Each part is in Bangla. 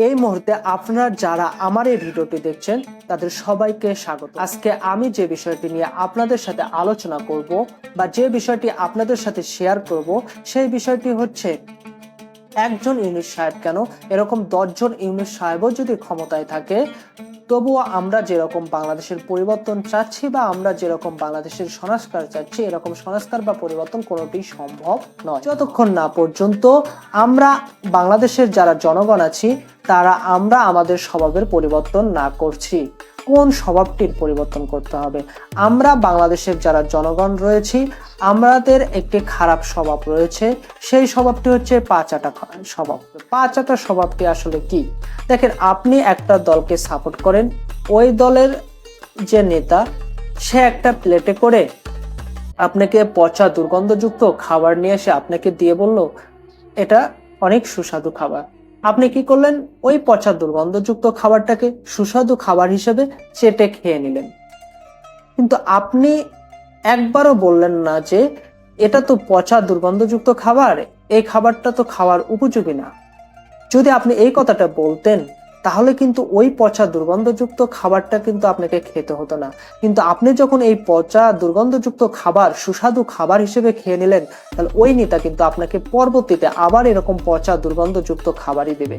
এই মুহূর্তে আপনারা যারা আমার এই ভিডিওটি দেখছেন তাদের সবাইকে স্বাগত। আজকে আমি যে বিষয়টি নিয়ে আপনাদের সাথে আলোচনা করব বা যে বিষয়টি আপনাদের সাথে শেয়ার করব সেই বিষয়টি হচ্ছে একজন ইউনূস সাহেব কেন, এরকম 10 জন ইউনূস সাহেবও যদি ক্ষমতায় থাকে তবুও আমরা যেরকম বাংলাদেশের পরিবর্তন চাচ্ছি বা আমরা যেরকম বাংলাদেশের সংস্কার চাচ্ছি এরকম সংস্কার বা পরিবর্তন কোনোটি সম্ভব নয় যতক্ষণ না পর্যন্ত আমরা বাংলাদেশের যারা জনগণ আছি তারা আমরা আমাদের স্বভাবের পরিবর্তন না করছি। কোন স্বভাবটির পরিবর্তন করতে হবে? আমরা বাংলাদেশের যারা জনগণ রয়েছি আমাদের একটি খারাপ স্বভাব রয়েছে, সেই স্বভাবটি হচ্ছে পাঁচাটা স্বভাব। পাঁচাটা স্বভাবটি আসলে কি? দেখেন, আপনি একটা দলকে সাপোর্ট করেন, ওই দলের যে নেতা সে একটা প্লেটে করে আপনাকে পচা দুর্গন্ধযুক্ত খাবার নিয়ে এসে আপনাকে দিয়ে বলল এটা অনেক সুস্বাদু খাবার। আপনি কি করলেন? ওই পচা দুর্গন্ধযুক্ত খাবারটাকে সুস্বাদু খাবার হিসেবে চেটে খেয়ে নিলেন, কিন্তু আপনি একবারও বললেন না যে এটা তো পচা দুর্গন্ধযুক্ত খাবার, এই খাবারটা তো খাওয়ার উপযোগী না। যদি আপনি এই কথাটা বলতেন তাহলে কিন্তু ওই পচা দুর্গন্ধযুক্ত খাবারটা কিন্তু আপনাকে খেতে হতো না। কিন্তু আপনি যখন এই পচা দুর্গন্ধযুক্ত খাবার সুস্বাদু খাবার হিসেবে খেয়ে নিলেন, তাহলে ওই নেতা কিন্তু আপনাকে পরবর্তীতে আবার এরকম পচা দুর্গন্ধযুক্ত খাবারই দেবে।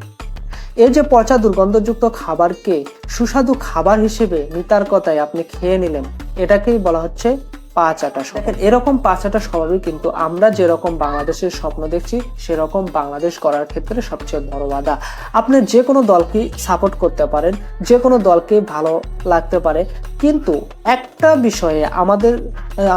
এই যে পচা দুর্গন্ধযুক্ত খাবারকে সুস্বাদু খাবার হিসেবে নেতার কথায় আপনি খেয়ে নিলেন, এটাকেই বলা হচ্ছে পাঁচাটা স্বভাব। এরকম পাঁচাটা স্বভাবই কিন্তু আমরা যেরকম বাংলাদেশের স্বপ্ন দেখছি সেরকম বাংলাদেশ করার ক্ষেত্রে সবচেয়ে বড় বাধা। আপনি যে কোনো দলকে সাপোর্ট করতে পারেন, যে কোনো দলকে ভালো লাগতে পারে, কিন্তু একটা বিষয়ে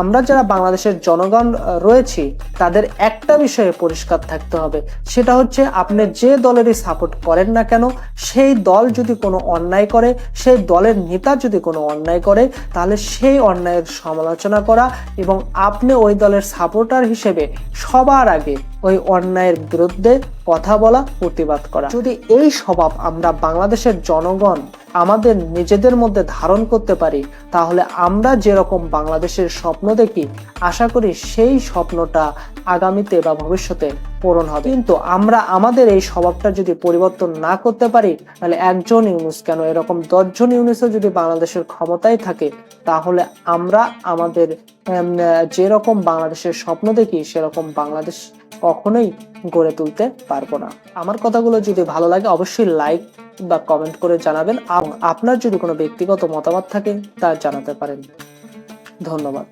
আমরা যারা বাংলাদেশের জনগণ রয়েছি তাদের একটা বিষয়ে পরিষ্কার থাকতে হবে, সেটা হচ্ছে আপনি যে দলেরই সাপোর্ট করেন না কেন সেই দল যদি কোনো অন্যায় করে, সেই দলের নেতা যদি কোনো অন্যায় করে, তাহলে সেই অন্যায়ের সমালোচনা করা এবং আপনি ওই দলের সাপোর্টার হিসেবে সবার আগে ওই অন্যায়ের বিরুদ্ধে কথা বলা, প্রতিবাদ করা। যদি এই স্বভাব আমরা বাংলাদেশের জনগণ আমাদের নিজেদের মধ্যে ধারণ করতে পারি তাহলে আমরা যেরকম বাংলাদেশের স্বপ্ন দেখি আশা করি সেই স্বপ্নটা আগামীতে বা ভবিষ্যতে পূরণ হবে। কিন্তু আমরা আমাদের এই স্বভাবটা যদি পরিবর্তন না করতে পারি তাহলে একজন ইউনূস কেন, এরকম 10 জন ইউনূসও যদি বাংলাদেশের ক্ষমতায় থাকে তাহলে আমরা আমাদের যেরকম বাংলাদেশের স্বপ্ন দেখি সেরকম বাংলাদেশ কখনোই গড়ে তুলতে পারবো না। আমার কথাগুলো যদি ভালো লাগে অবশ্যই লাইক বা কমেন্ট করে জানাবেন। আপনার যদি কোনো ব্যক্তিগত মতামত থাকে তা জানাতে পারেন। ধন্যবাদ।